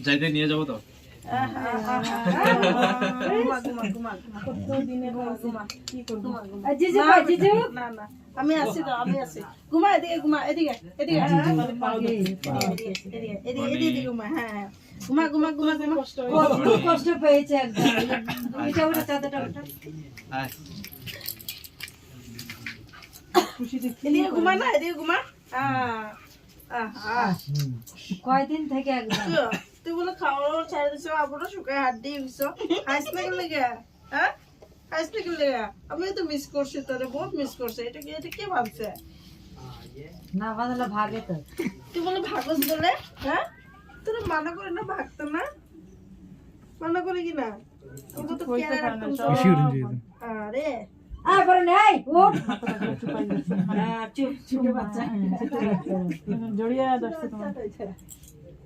যাইতে নিয়ে যাবো তো। আমি আছি তো, আমি আছি। ঘুমা এদিকে, ঘুমা এদিকে, এদিকে এদিকে ঘুমা। হ্যাঁ হ্যাঁ, ঘুমা ঘুমা ঘুমা ঘুমা। কষ্ট পেয়েছে একদম। এটা ওটা চাদরটা ওটা। এদিকে ঘুমা না, এদিকে ঘুমা। কয়দিন থেকে একদম তুই বলে খাওয়ার ছেড়ে দিছো, আবার শুকায় হাত দিয়ে গেছো। হাইস না গেলে গা, হ্যাঁ হাইস না গেলে গা। আমি তো মিস করছি তোরে, বহুত মিস করছি। এটা কে ভাবছে? না বাঁধলে ভাগে তো। তুই বলে ভাগস বলে, হ্যাঁ তোর মানা করে না ভাগতো না, মানা করে কি না? আমি তো কেয়ারে রাখতাম সব। আরে পরে নেই ওঠ। চুপ চুপ বাচ্চা জড়িয়ে ধরছে তোমার।